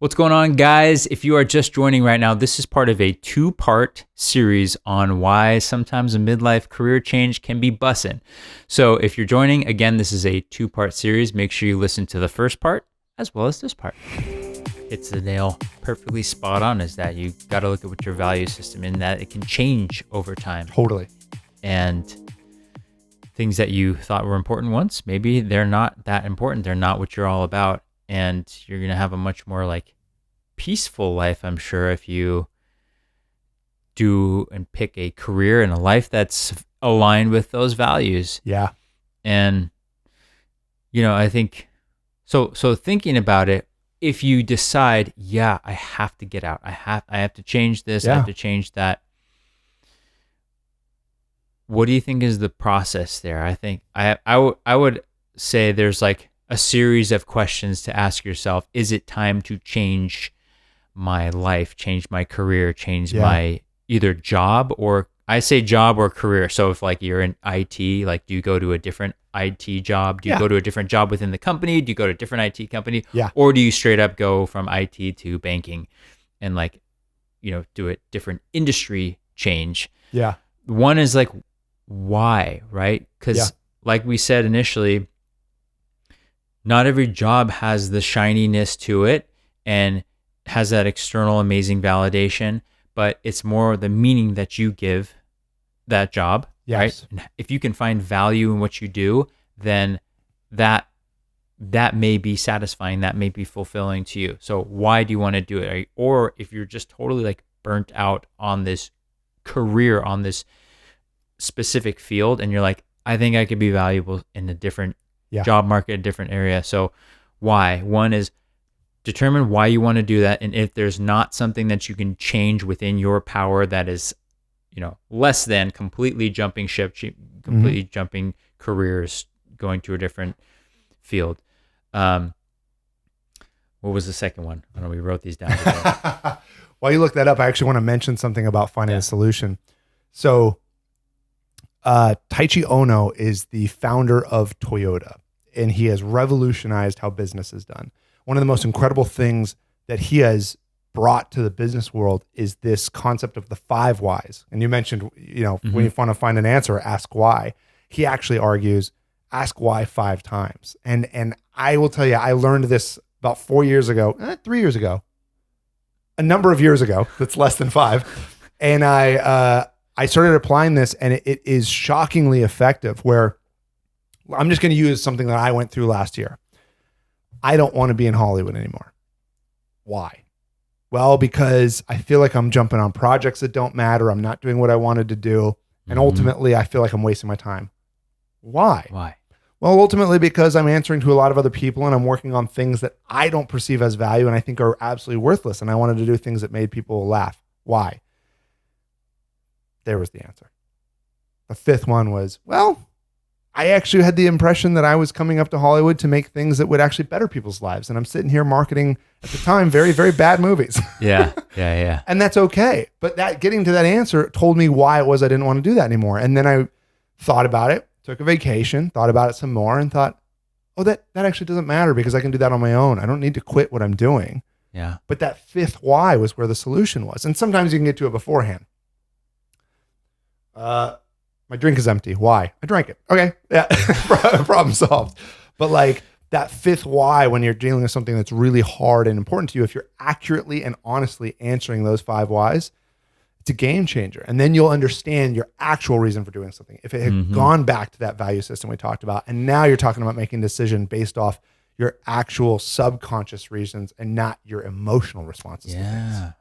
What's going on, guys? If you are just joining right now, this is part of a 2-part series on why sometimes a midlife career change can be bussin'. So if you're joining, again, this is a 2-part series. Make sure you listen to the first part as well as this part. Hits the nail perfectly spot on, is that you got to look at what your value system in that it can change over time. Totally. And things that you thought were important once, maybe they're not that important. They're not what you're all about. And you're going to have a much more like peaceful life, I'm sure, if you do and pick a career and a life that's aligned with those values. Yeah. And, I think, so thinking about it, if you decide, I have to get out, I have to change this, I have to change that. What do you think is the process there? I think I would say there's like a series of questions to ask yourself. Is it time to change my life, change my career, change my either job, or I say job or career. So if like you're in IT, like do you go to a different IT job? Do you go to a different job within the company? Do you go to a different IT company? Yeah. Or do you straight up go from IT to banking and like, do a different industry change? Yeah. One is like, why, right? Because like we said initially, not every job has the shininess to it and has that external amazing validation, but it's more the meaning that you give that job, right? And if you can find value in what you do, then that may be satisfying, that may be fulfilling to you. So why do you want to do it? Right? Or if you're just totally like burnt out on this career, on this specific field, and you're like, I think I could be valuable in a different job market, a different area. So why? One is determine why you want to do that. And if there's not something that you can change within your power that is, less than completely jumping ship, completely jumping careers, going to a different field. What was the second one? I don't know. We wrote these down together. While you look that up, I actually want to mention something about finding a solution. So Taichi Ono is the founder of Toyota, and he has revolutionized how business is done. One of the most incredible things that he has brought to the business world is this concept of the 5 whys. And you mentioned, when you want to find an answer, ask why. He actually argues, ask why 5 times. And I will tell you, I learned this about 4 years ago, 3 years ago, a number of years ago. That's less than 5. And I started applying this, and it is shockingly effective, where I'm just going to use something that I went through last year. I don't want to be in Hollywood anymore. Why? Well, because I feel like I'm jumping on projects that don't matter. I'm not doing what I wanted to do. And ultimately, I feel like I'm wasting my time. Why? Well, ultimately, because I'm answering to a lot of other people, and I'm working on things that I don't perceive as value and I think are absolutely worthless. And I wanted to do things that made people laugh. Why? There was the answer. The 5th one was, well, I actually had the impression that I was coming up to Hollywood to make things that would actually better people's lives. And I'm sitting here marketing, at the time, very, very bad movies. Yeah. And that's okay. But that getting to that answer told me why it was I didn't want to do that anymore. And then I thought about it, took a vacation, thought about it some more, and thought, oh, that actually doesn't matter, because I can do that on my own. I don't need to quit what I'm doing. Yeah. But that 5th why was where the solution was. And sometimes you can get to it beforehand. My drink is empty. Why? I drank it. Okay. Yeah. Problem solved. But like that 5th why, when you're dealing with something that's really hard and important to you, if you're accurately and honestly answering those 5 whys, it's a game changer. And then you'll understand your actual reason for doing something. If it had gone back to that value system we talked about, and now you're talking about making a decision based off your actual subconscious reasons and not your emotional responses to things.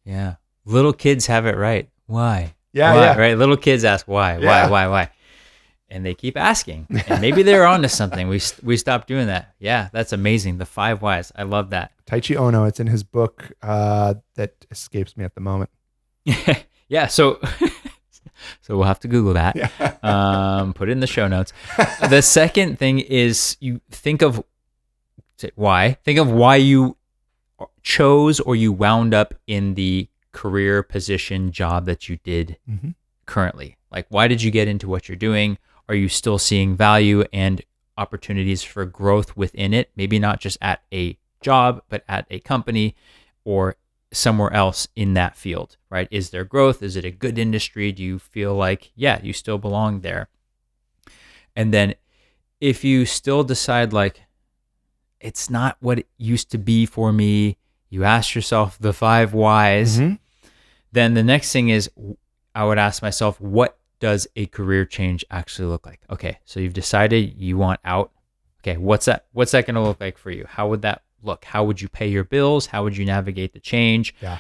Yeah. Little kids have it right. Why? Yeah. Right. Little kids ask why, why, and they keep asking. And maybe they're onto something. We stopped doing that. Yeah, that's amazing. The 5 whys. I love that. Taichi Ono. It's in his book that escapes me at the moment. Yeah. So we'll have to Google that. Yeah. Put it in the show notes. The second thing is you think of why. Think of why you chose or you wound up in the career position job that you did currently. Like, why did you get into what you're doing? Are you still seeing value and opportunities for growth within it? Maybe not just at a job, but at a company or somewhere else in that field, right? Is there growth? Is it a good industry? Do you feel like, yeah, you still belong there? And then if you still decide like, it's not what it used to be for me, you ask yourself the 5 whys, then the next thing is I would ask myself, what does a career change actually look like? Okay, so you've decided you want out. Okay, what's that going to look like for you? How would that look? How would you pay your bills? How would you navigate the change? Yeah.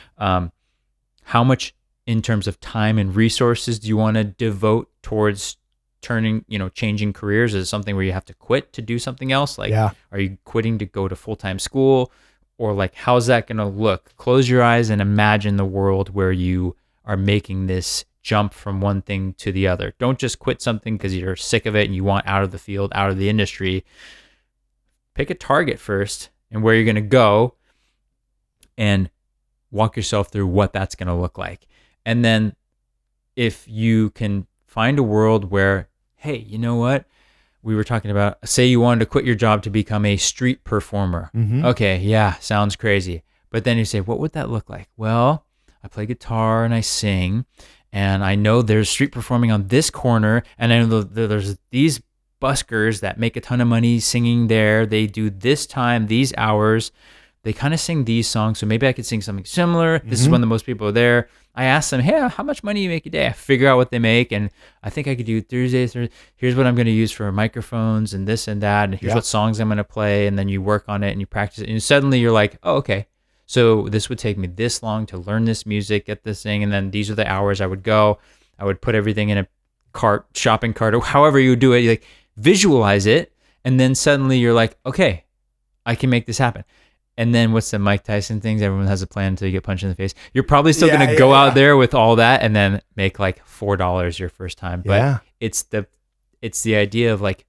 How much in terms of time and resources do you want to devote towards changing careers? Is it something where you have to quit to do something else? Like, are you quitting to go to full-time school? Or like, how's that going to look? Close your eyes and imagine the world where you are making this jump from one thing to the other. Don't just quit something because you're sick of it and you want out of the field, out of the industry. Pick a target first and where you're going to go and walk yourself through what that's going to look like. And then if you can find a world where, hey, you know what? We were talking about, say you wanted to quit your job to become a street performer. Okay, yeah, sounds crazy. But then you say, what would that look like? Well, I play guitar and I sing, and I know there's street performing on this corner, and I know there's these buskers that make a ton of money singing there. They do this time, these hours. They kind of sing these songs, so maybe I could sing something similar. This is when the most people are there. I ask them, hey, how much money do you make a day? I figure out what they make, and I think I could do Thursdays. Here's what I'm going to use for microphones and this and that, and here's what songs I'm going to play, and then you work on it and you practice it, and suddenly you're like, oh, okay, so this would take me this long to learn this music, get this thing, and then these are the hours I would go. I would put everything in a shopping cart, or however you do it. You like visualize it, and then suddenly you're like, okay, I can make this happen. And then what's the Mike Tyson things? Everyone has a plan until you get punched in the face. You're probably still going to go out there with all that and then make like $4 your first time. But it's the idea of like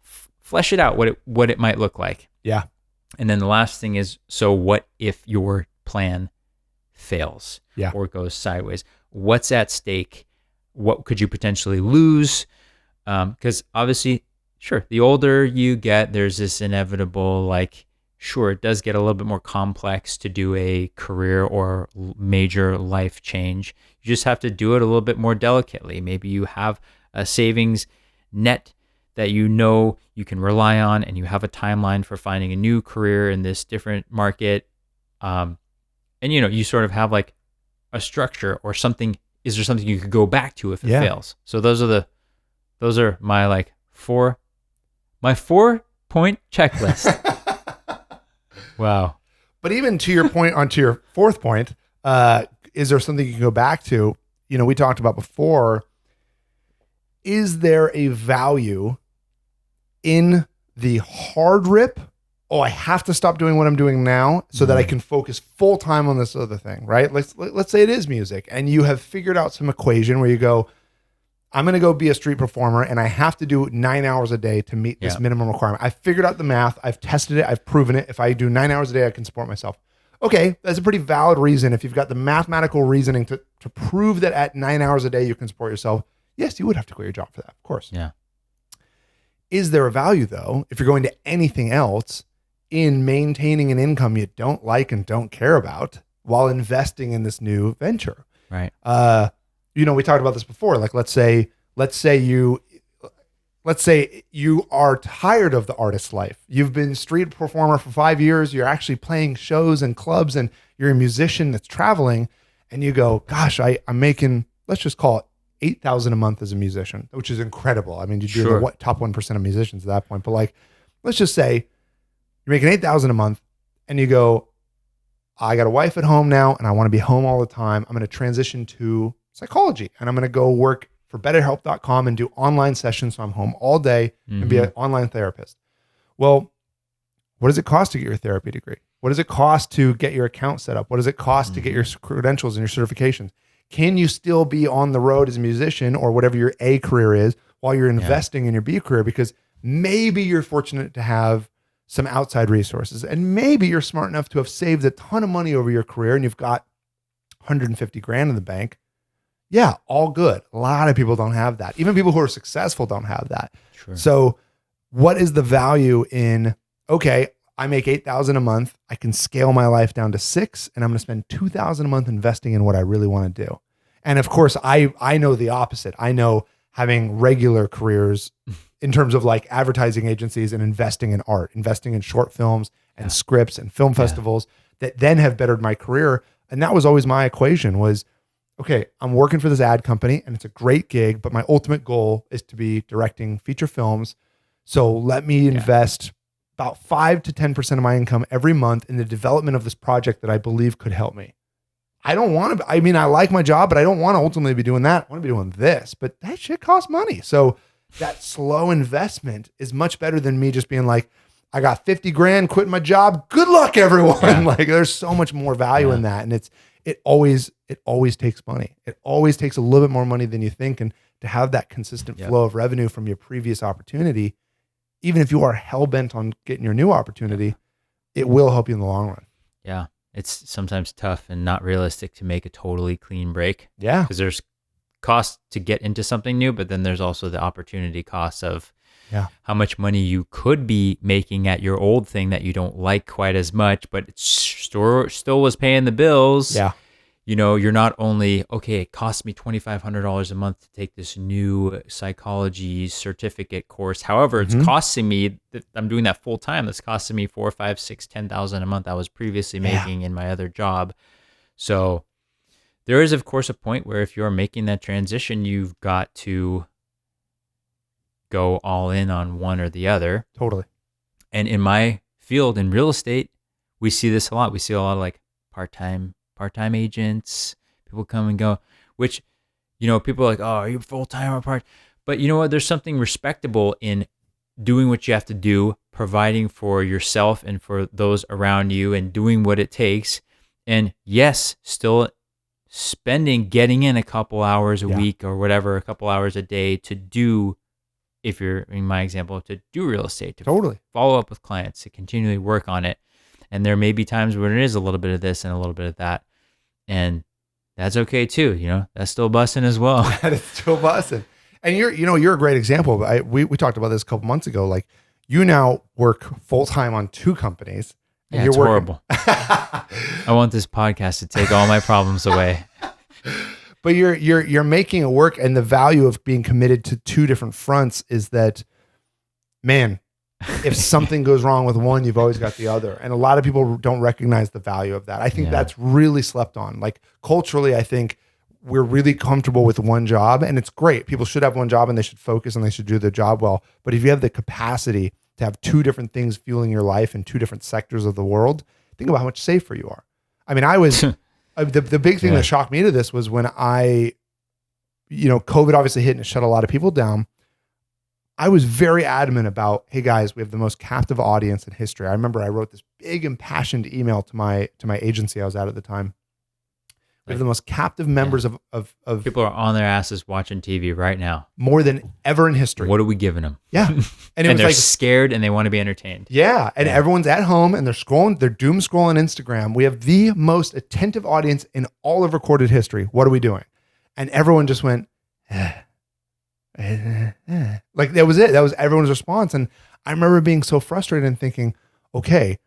flesh it out, what it might look like. Yeah. And then the last thing is, so what if your plan fails or goes sideways? What's at stake? What could you potentially lose? Because obviously, sure, the older you get, there's this inevitable like, sure, it does get a little bit more complex to do a career or major life change. You just have to do it a little bit more delicately. Maybe you have a savings net that you know you can rely on, and you have a timeline for finding a new career in this different market. And you sort of have like a structure or something. Is there something you could go back to if it fails? So those are my like 4-point checklist. Wow. But even to your point, onto your 4th point, is there something you can go back to? We talked about before, is there a value in the hard rip? Oh, I have to stop doing what I'm doing now so that I can focus full time on this other thing, right? Let's say it is music, and you have figured out some equation where you go, I'm going to go be a street performer, and I have to do 9 hours a day to meet this minimum requirement. I've figured out the math. I've tested it. I've proven it. If I do 9 hours a day, I can support myself. Okay, that's a pretty valid reason. If you've got the mathematical reasoning to prove that at 9 hours a day you can support yourself, yes, you would have to quit your job for that, of course. Yeah. Is there a value, though, if you're going to anything else, in maintaining an income you don't like and don't care about while investing in this new venture? Right. We talked about this before. Like, let's say you are tired of the artist life. You've been street performer for 5 years. You're actually playing shows and clubs, and you're a musician that's traveling, and you go, gosh, I'm making, let's just call it $8,000 a month as a musician, which is incredible. I mean, you'd be the top 1% of musicians at that point. But like, let's just say you're making $8,000 a month, and you go, I got a wife at home now, and I want to be home all the time. I'm going to transition to psychology, and I'm going to go work for betterhelp.com and do online sessions. So I'm home all day and be an online therapist. Well, what does it cost to get your therapy degree? What does it cost to get your account set up? What does it cost to get your credentials and your certifications? Can you still be on the road as a musician or whatever your A career is while you're investing in your B career? Because maybe you're fortunate to have some outside resources, and maybe you're smart enough to have saved a ton of money over your career and you've got 150 grand in the bank. Yeah, all good. A lot of people don't have that. Even people who are successful don't have that. Sure. So what is the value in, okay, I make $8,000 a month. I can scale my life down to $6,000, and I'm going to spend $2,000 a month investing in what I really want to do. And of course, I know the opposite. I know having regular careers in terms of like advertising agencies and investing in art, investing in short films and scripts and film festivals that then have bettered my career. And that was always my equation was, okay, I'm working for this ad company and it's a great gig, but my ultimate goal is to be directing feature films. So let me invest about 5 to 10% of my income every month in the development of this project that I believe could help me. I don't want to, I mean, I like my job, but I don't want to ultimately be doing that. I want to be doing this, but that shit costs money. So that slow investment is much better than me just being like, I got 50 grand, quitting my job. Good luck, everyone. Yeah. Like there's so much more value in that. And it always takes money. It always takes a little bit more money than you think. And to have that consistent flow of revenue from your previous opportunity, even if you are hell-bent on getting your new opportunity, it will help you in the long run. Yeah. It's sometimes tough and not realistic to make a totally clean break. Yeah. Because there's cost to get into something new, but then there's also the opportunity cost of how much money you could be making at your old thing that you don't like quite as much, but it still was paying the bills. Yeah. You know, you're not only, okay, it cost me $2,500 a month to take this new psychology certificate course. However, it's costing me, I'm doing that full time. That's costing me $4,000, $5,000, $6,000, $10,000 a month I was previously making in my other job. So there is, of course, a point where if you're making that transition, you've got to go all in on one or the other. Totally. And in my field, in real estate, we see this a lot. We see a lot of like part-time agents, people come and go, which, you know, people are like, oh, are you full-time or part? But you know what? There's something respectable in doing what you have to do, providing for yourself and for those around you and doing what it takes. And yes, still getting in a couple hours a week or whatever, a couple hours a day to do, if you're in my example, to do real estate, to follow up with clients, to continually work on it. And there may be times where it is a little bit of this and a little bit of that. And that's okay too. You know, that's still bussin' as well. That is still bussin'. And you're a great example. We talked about this a couple months ago. Like you now work full-time on 2 companies. And it's horrible. I want this podcast to take all my problems away. But you're making it work, and the value of being committed to 2 different fronts is that, man, if something goes wrong with one, you've always got the other. And a lot of people don't recognize the value of that. I think that's really slept on. Like culturally, I think we're really comfortable with one job, and it's great. People should have one job and they should focus and they should do their job well. But if you have the capacity to have 2 different things fueling your life in 2 different sectors of the world, think about how much safer you are. I mean, I was... The big thing that shocked me to this was when COVID obviously hit and it shut a lot of people down. I was very adamant about, hey guys, we have the most captive audience in history. I remember I wrote this big impassioned email to my agency I was at the time. We have the most captive members of people are on their asses watching TV right now. More than ever in history. What are we giving them? Yeah. And they're like, scared and they want to be entertained. Yeah. And everyone's at home and they're doom scrolling Instagram. We have the most attentive audience in all of recorded history. What are we doing? And everyone just went, like that was it. That was everyone's response. And I remember being so frustrated and thinking, okay,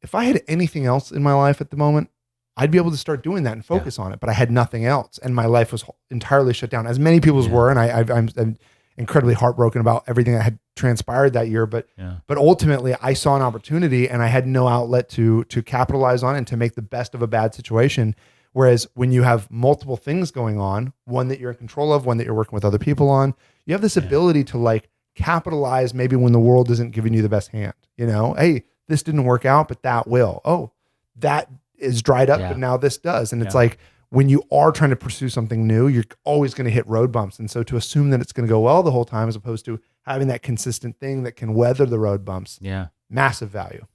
if I had anything else in my life at the moment, I'd be able to start doing that and focus on it, but I had nothing else. And my life was entirely shut down, as many people's were. And I'm incredibly heartbroken about everything that had transpired that year. But ultimately I saw an opportunity and I had no outlet to capitalize on it and to make the best of a bad situation. Whereas when you have multiple things going on, one that you're in control of, one that you're working with other people on, you have this ability to like capitalize maybe when the world isn't giving you the best hand. You know, hey, this didn't work out, but that will. Oh, that is dried up, but now this does. And it's like when you are trying to pursue something new, you're always going to hit road bumps. And so to assume that it's going to go well the whole time, as opposed to having that consistent thing that can weather the road bumps, massive value.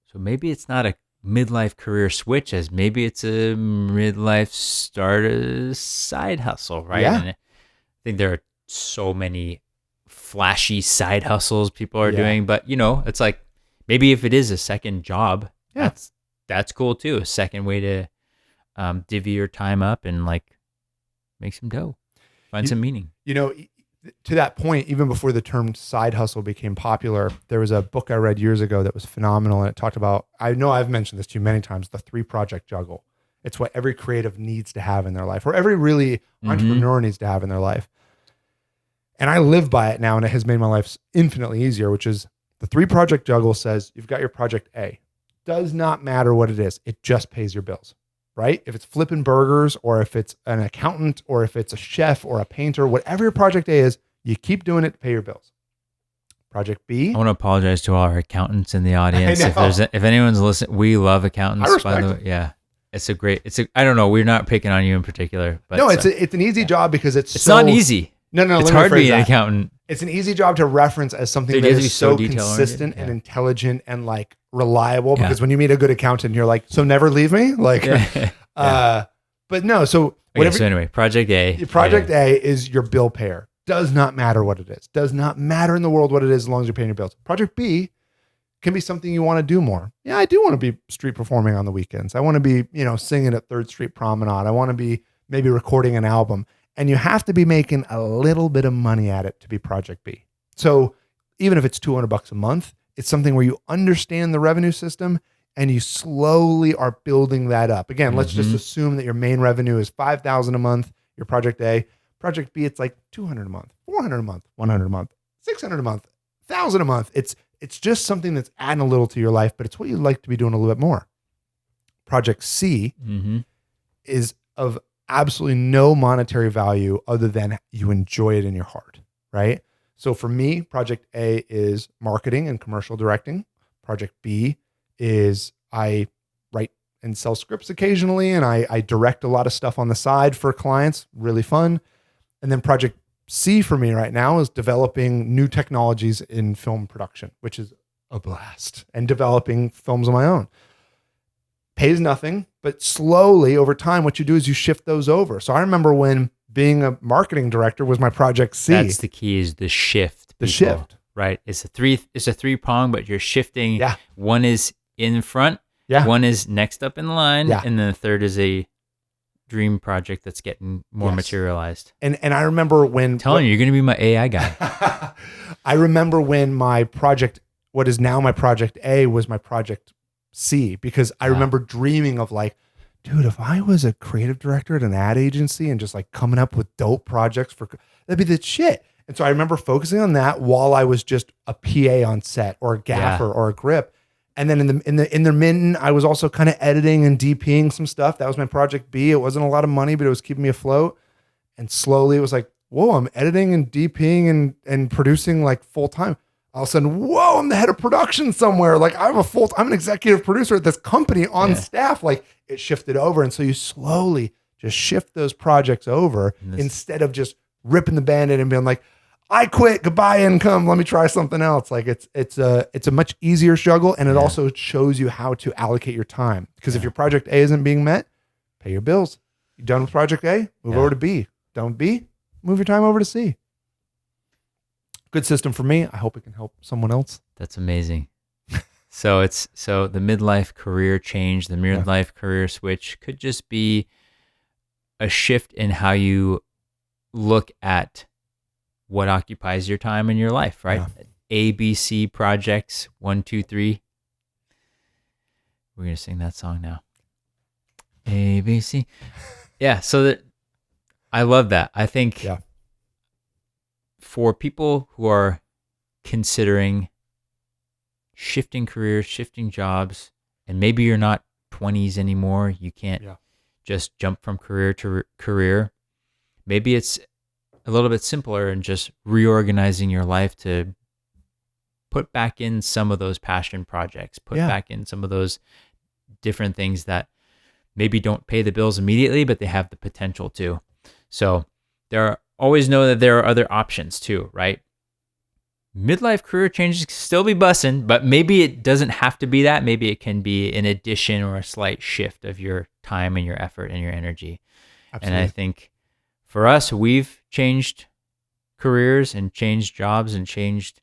So maybe it's not a midlife career switch, as maybe it's a midlife start a side hustle, right? Yeah. And I think there are so many flashy side hustles people are doing, but you know, it's like maybe if it is a second job, that's cool too. A second way to divvy your time up and like make some dough, find some meaning. You know, to that point, even before the term side hustle became popular, there was a book I read years ago that was phenomenal. And it talked about, I know I've mentioned this to you many times, the 3-project juggle. It's what every creative needs to have in their life, or every really entrepreneur needs to have in their life. And I live by it now, and it has made my life infinitely easier, which is the 3-project juggle says you've got your project A. Does not matter what it is. It just pays your bills, right? If it's flipping burgers, or if it's an accountant, or if it's a chef or a painter, whatever your project A is, you keep doing it to pay your bills. Project B. I want to apologize to all our accountants in the audience. If anyone's listening, we love accountants, by the way. Yeah. I don't know. We're not picking on you in particular, but no, it's an easy job because it's not easy. No, it's hard to be an accountant. It's an easy job to reference as something that is so consistent and intelligent and like reliable. Because when you meet a good accountant, you're like, so never leave me. Like, but no. So whatever. So anyway, Project A. Project A is your bill payer. Does not matter what it is. Does not matter in the world what it is, as long as you're paying your bills. Project B can be something you want to do more. Yeah, I do want to be street performing on the weekends. I want to be, singing at 3rd Street Promenade. I want to be maybe recording an album. And you have to be making a little bit of money at it to be Project B. So even if it's $200 a month, it's something where you understand the revenue system and you slowly are building that up. Again, let's just assume that your main revenue is $5,000 a month, your Project A. Project B, it's like $200 a month, $400 a month, $100 a month, $600 a month, $1,000 a month. It's just something that's adding a little to your life, but it's what you'd like to be doing a little bit more. Project C is of absolutely no monetary value other than you enjoy it in your heart, right? So for me, Project A is marketing and commercial directing. Project B is I write and sell scripts occasionally, and I direct a lot of stuff on the side for clients, really fun. And then Project C for me right now is developing new technologies in film production, which is a blast, and developing films of my own. Pays nothing, but slowly over time, what you do is you shift those over. So I remember when being a marketing director was my Project C. That's the key, is the shift. The shift. Right. It's a 3-prong, but you're shifting. Yeah. One is in front. Yeah. One is next up in line. Yeah. And then the third is a dream project that's getting more materialized. And I remember when telling you, you're going to be my AI guy. I remember when my project, what is now my Project A, was my Project C, because I remember dreaming of like, dude, if I was a creative director at an ad agency and just like coming up with dope projects that'd be the shit. And so I remember focusing on that while I was just a PA on set, or a gaffer, or a grip. And then in the intermittent, I was also kind of editing and DPing some stuff. That was my Project B. It wasn't a lot of money, but it was keeping me afloat. And slowly it was like, whoa, I'm editing and DPing and producing like full time. All of a sudden, whoa, I'm the head of production somewhere. Like I'm an executive producer at this company on staff. Like it shifted over. And so you slowly just shift those projects over instead of just ripping the Band-Aid and being like, I quit, goodbye income, let me try something else. Like it's a much easier struggle, and it also shows you how to allocate your time. Because if your Project A isn't being met, pay your bills. You done with Project A? Move over to B. Done with B? Move your time over to C. Good system for me. I hope it can help someone else. That's amazing. So the midlife career change, the midlife career switch could just be a shift in how you look at what occupies your time in your life, right? Yeah. ABC projects, 1, 2, 3. We're going to sing that song now. ABC. Yeah. So I love that. I think for people who are considering shifting careers, shifting jobs, and maybe you're not 20s anymore, you can't just jump from career to career. Maybe it's a little bit simpler and just reorganizing your life to put back in some of those passion projects, put back in some of those different things that maybe don't pay the bills immediately, but they have the potential to. So always know that there are other options too, right? Midlife career changes can still be bussin', but maybe it doesn't have to be that. Maybe it can be an addition or a slight shift of your time and your effort and your energy. Absolutely. And I think for us, we've changed careers and changed jobs and changed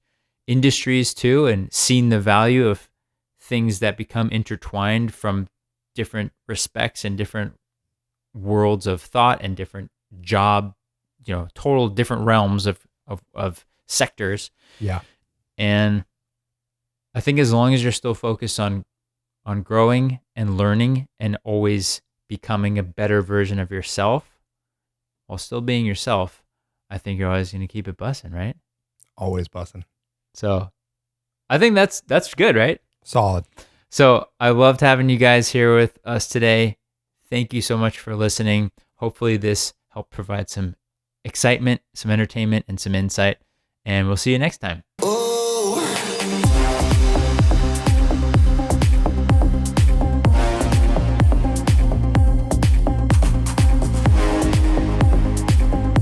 industries too, and seen the value of things that become intertwined from different respects and different worlds of thought and different job, total different realms of of sectors. Yeah. And I think as long as you're still focused on growing and learning and always becoming a better version of yourself while still being yourself, I think you're always going to keep it bussin', right? Always bussin'. So I think that's good, right? Solid. So I loved having you guys here with us today. Thank you so much for listening. Hopefully this helped provide some excitement, some entertainment, and some insight. And we'll see you next time.